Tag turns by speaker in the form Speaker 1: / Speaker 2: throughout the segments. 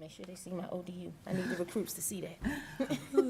Speaker 1: Make sure they see my ODU. I need the recruits to see that.
Speaker 2: All right, so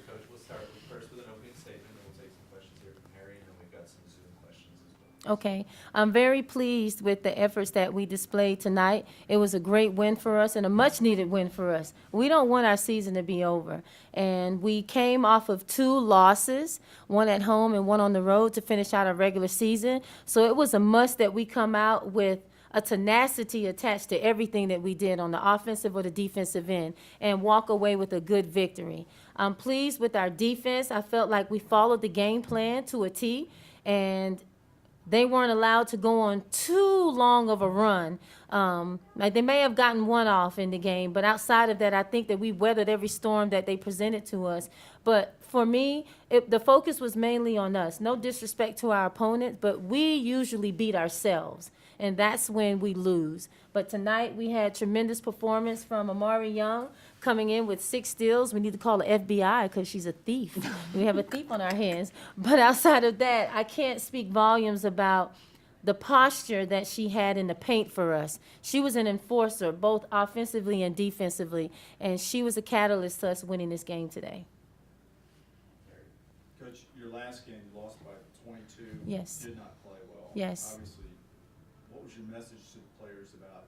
Speaker 2: Coach, we'll start first with an opening statement, and we'll take some questions here from Harry, and then we've got some Zoom questions as well.
Speaker 1: Okay. I'm very pleased with the efforts that we displayed tonight. It was a great win for us and a much-needed win for us. We don't want our season to be over. And we came off of two losses, one at home and one on the road to finish out our regular season. So it was a must that we come out with a tenacity attached to everything that we did on the offensive or the defensive end and walk away with a good victory. I'm pleased with our defense. I felt like we followed the game plan to a T, and they weren't allowed to go on too long of a run. Like they may have gotten one off in the game, but outside of that, I think that we weathered every storm that they presented to us. But for me, the focus was mainly on us. No disrespect to our opponents, but we usually beat ourselves, and that's when we lose. But tonight, we had tremendous performance from Amari Young coming in with 6 steals. We need to call the FBI because she's a thief. We have a thief on our hands. But outside of that, I can't speak volumes about the posture that she had in the paint for us. She was an enforcer, both offensively and defensively, and she was a catalyst to us winning this game today.
Speaker 3: Coach, your last game, you lost by 22.
Speaker 1: Yes.
Speaker 3: Did not play well.
Speaker 1: Yes.
Speaker 3: Obviously, what was your message to the players about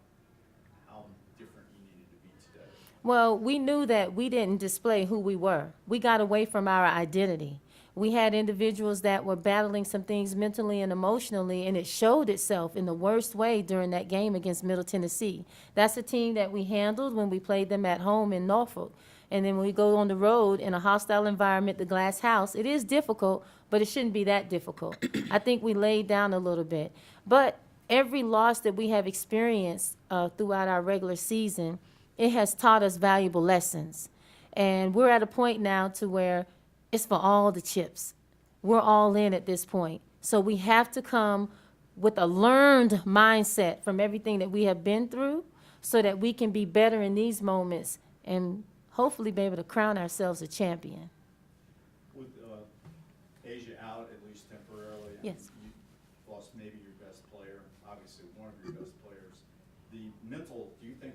Speaker 3: how different you needed to be today?
Speaker 1: Well, we knew that we didn't display who we were. We got away from our identity. We had individuals that were battling some things mentally and emotionally, and it showed itself in the worst way during that game against Middle Tennessee. That's a team that we handled when we played them at home in Norfolk. And then when we go on the road in a hostile environment, the glass house, it is difficult, but it shouldn't be that difficult. I think we laid down a little bit. But every loss that we have experienced throughout our regular season, it has taught us valuable lessons. And we're at a point now to where it's for all the chips. We're all in at this point. So we have to come with a learned mindset from everything that we have been through so that we can be better in these moments and hopefully be able to crown ourselves a champion.
Speaker 3: With Asia out, at least temporarily, and
Speaker 1: Yes.
Speaker 3: you lost maybe your best player, obviously one of your best players. The mental, do you think,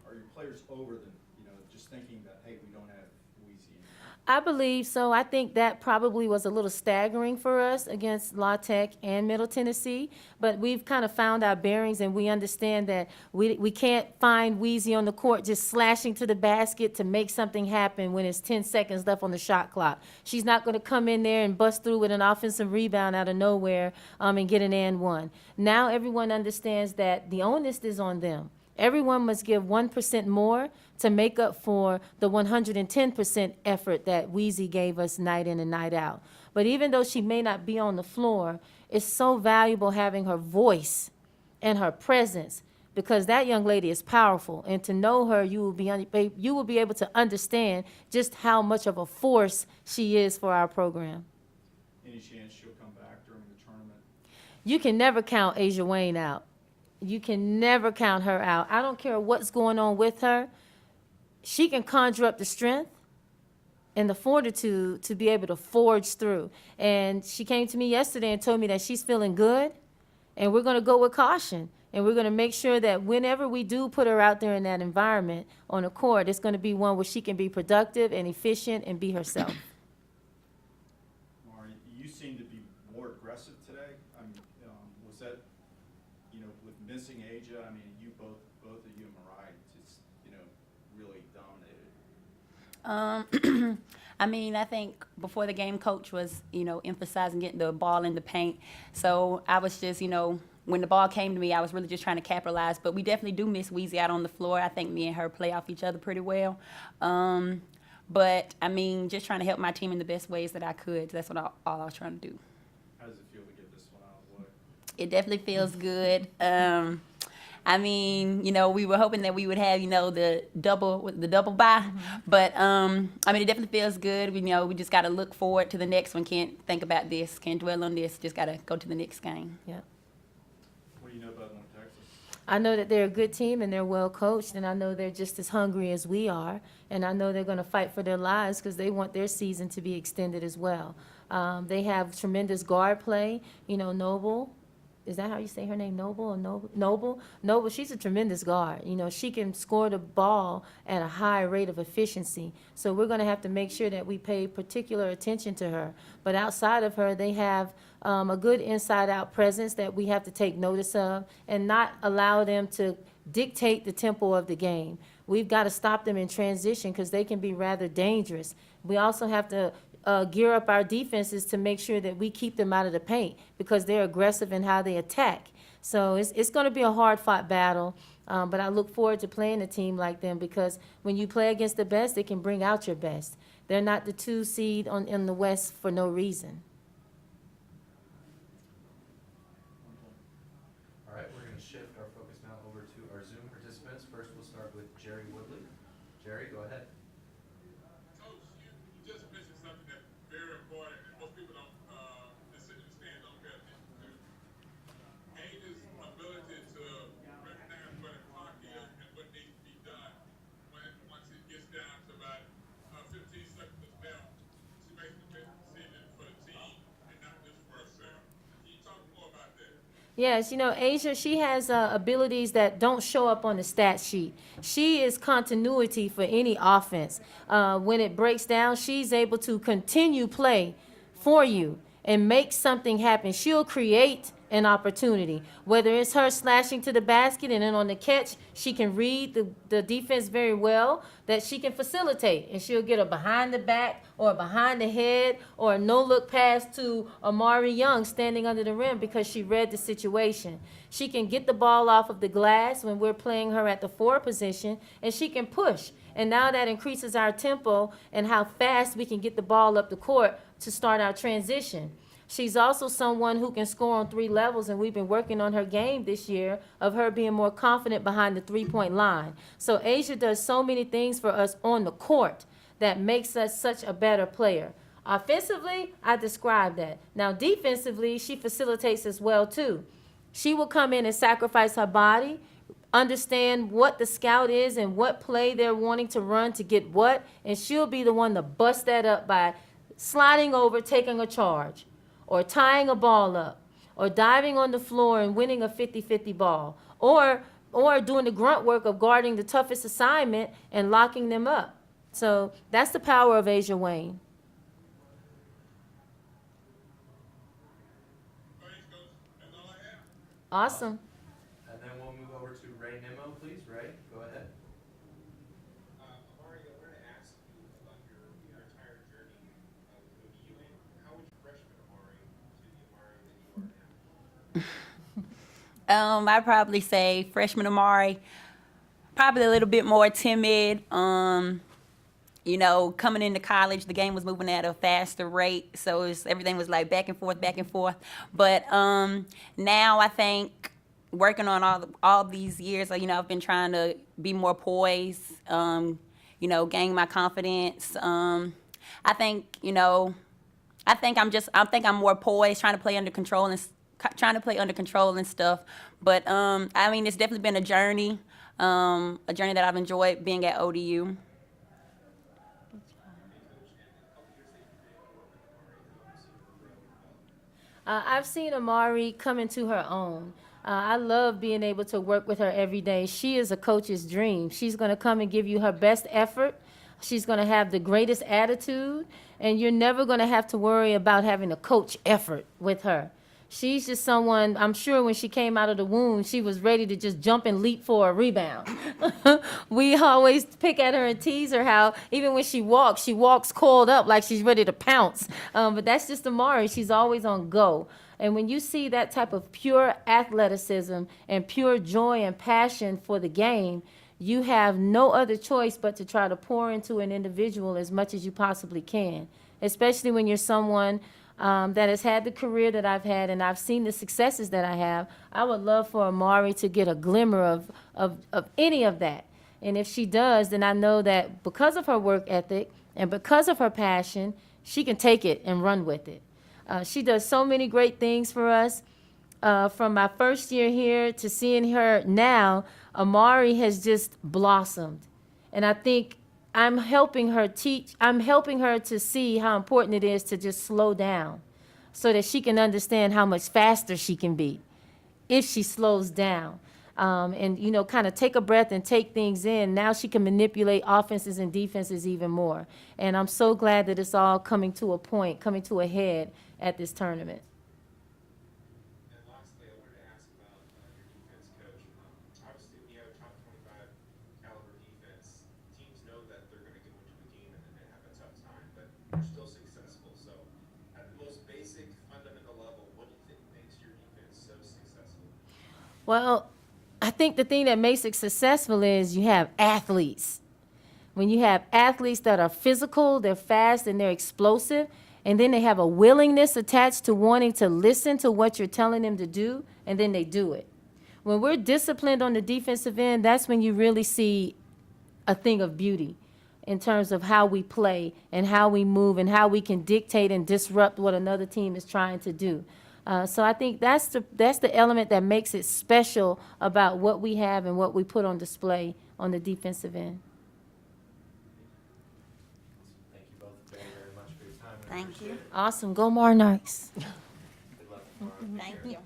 Speaker 3: are your players over the, just thinking that, hey, we don't have Weezy anymore?
Speaker 1: I believe so. I think that probably was a little staggering for us against La Tech and Middle Tennessee, but we've kind of found our bearings and we understand that we can't find Weezy on the court just slashing to the basket to make something happen when it's 10 seconds left on the shot clock. She's not going to come in there and bust through with an offensive rebound out of nowhere and get an and one. Now everyone understands that the onus is on them. Everyone must give 1% more to make up for the 110% effort that Weezy gave us night in and night out. But even though she may not be on the floor, it's so valuable having her voice and her presence because that young lady is powerful. And to know her, you will be able to understand just how much of a force she is for our program.
Speaker 3: Any chance she'll come back during the tournament?
Speaker 1: You can never count Asia Wayne out. You can never count her out. I don't care what's going on with her. She can conjure up the strength and the fortitude to be able to forge through. And she came to me yesterday and told me that she's feeling good, and we're going to go with caution. And we're going to make sure that whenever we do put her out there in that environment on the court, it's going to be one where she can be productive and efficient and be herself.
Speaker 3: Mari, you seem to be more aggressive today. I mean, was that, with missing Asia, I mean, both of you and Mariah just, really dominated.
Speaker 4: I mean, I think before the game, coach was, emphasizing getting the ball in the paint. So I was just, when the ball came to me, I was really just trying to capitalize. But we definitely do miss Weezy out on the floor. I think me and her play off each other pretty well. But, I mean, just trying to help my team in the best ways that I could. That's what all I was trying to do.
Speaker 3: How does it feel to get this one out of the way?
Speaker 4: It definitely feels good. I mean, we were hoping that we would have, the double bye.
Speaker 1: Mm-hmm.
Speaker 4: But, I mean, it definitely feels good. We just got to look forward to the next one. Can't think about this. Can't dwell on this. Just got to go to the next game.
Speaker 1: Yeah.
Speaker 3: What do you know about North Texas?
Speaker 1: I know that they're a good team and they're well coached, and I know they're just as hungry as we are, and I know they're going to fight for their lives because they want their season to be extended as well. They have tremendous guard play. Noble is that how you say her name? Noble or Noble? Noble? Noble, she's a tremendous guard. You know, she can score the ball at a high rate of efficiency. So we're going to have to make sure that we pay particular attention to her. But outside of her, they have a good inside-out presence that we have to take notice of and not allow them to dictate the tempo of the game. We've got to stop them in transition because they can be rather dangerous. We also have to gear up our defenses to make sure that we keep them out of the paint because they're aggressive in how they attack. So it's going to be a hard-fought battle, but I look forward to playing a team like them because when you play against the best, they can bring out your best. They're not the 2 seed in the West for no reason.
Speaker 2: All right, we're going to shift our focus now over to our Zoom participants. First, we'll start with Jerry Woodley. Jerry, go ahead.
Speaker 5: Coach, you just mentioned something that's very important and most people don't, just sit in the stands don't pay attention to. Angel's ability to recognize where the clock is and what needs to be done once it gets down to about 15 seconds left, she makes the best decision for the team and not just for herself. Can you talk more about that?
Speaker 1: Yes, you know, Asia, she has abilities that don't show up on the stat sheet. She is continuity for any offense. When it breaks down, she's able to continue play for you and make something happen. She'll create an opportunity, whether it's her slashing to the basket and then on the catch, she can read the defense very well, that she can facilitate, and she'll get a behind the back or a behind the head or a no-look pass to Amari Young standing under the rim because she read the situation. She can get the ball off of the glass when we're playing her at the 4 position, and she can push. And now that increases our tempo and how fast we can get the ball up the court to start our transition. She's also someone who can score on 3 levels, and we've been working on her game this year of her being more confident behind the 3-point line. So Asia does so many things for us on the court that makes us such a better player. Offensively, I described that. Now defensively, she facilitates as well too. She will come in and sacrifice her body, understand what the scout is and what play they're wanting to run to get what, and she'll be the one to bust that up by sliding over, taking a charge, or tying a ball up, or diving on the floor and winning a 50-50 ball, or doing the grunt work of guarding the toughest assignment and locking them up. So that's the power of Asia Wayne.
Speaker 5: Thanks, Coach. That's all I have.
Speaker 1: Awesome.
Speaker 2: And then we'll move over to Ray Nimmo, please. Ray, go ahead.
Speaker 6: Amari, I wanted to ask you about your entire journey with ODU, and how would you freshman Amari to the Amari that you are now?
Speaker 4: I'd probably say freshman Amari, probably a little bit more timid. You know, coming into college, the game was moving at a faster rate, so everything was like back and forth, back and forth. But now I think working on all these years, you know, I've been trying to be more poised, you know, gain my confidence. I think, you know, I think I'm more poised, trying to play under control and stuff. But I mean, it's definitely been a journey that I've enjoyed being at ODU.
Speaker 1: I've seen Amari come into her own. I love being able to work with her every day. She is a coach's dream. She's going to come and give you her best effort. She's going to have the greatest attitude, and you're never going to have to worry about having a coach effort with her. She's just someone, I'm sure when she came out of the womb, she was ready to just jump and leap for a rebound. We always pick at her and tease her how even when she walks coiled up like she's ready to pounce. But that's just Amari. She's always on go. And when you see that type of pure athleticism and pure joy and passion for the game, you have no other choice but to try to pour into an individual as much as you possibly can, especially when you're someone that has had the career that I've had and I've seen the successes that I have. I would love for Amari to get a glimmer of any of that. And if she does, then I know that because of her work ethic and because of her passion, she can take it and run with it. She does so many great things for us. From my first year here to seeing her now, Amari has just blossomed. And I think I'm helping her to see how important it is to just slow down so that she can understand how much faster she can be. if she slows down. And, you know, kind of take a breath and take things in. Now she can manipulate offenses and defenses even more. And I'm so glad that it's all coming to a point, coming to a head at this tournament.
Speaker 6: And lastly, I wanted to ask about your defense coach. Obviously, when you have a top 25 caliber defense, teams know that they're going to go into a game and then they have a tough time, but they're still successful. So, at the most basic, fundamental level, what do you think makes your defense so successful?
Speaker 1: Well, I think the thing that makes it successful is you have athletes. When you have athletes that are physical, they're fast, and they're explosive, and then they have a willingness attached to wanting to listen to what you're telling them to do, and then they do it. When we're disciplined on the defensive end, that's when you really see a thing of beauty in terms of how we play and how we move and how we can dictate and disrupt what another team is trying to do. So I think that's the element that makes it special about what we have and what we put on display on the defensive end.
Speaker 2: Thank you both very, very much for your time. We
Speaker 4: Thank
Speaker 2: appreciate
Speaker 4: you.
Speaker 2: it.
Speaker 1: Awesome. Go Monarchs.
Speaker 2: Good luck tomorrow.
Speaker 4: Thank you.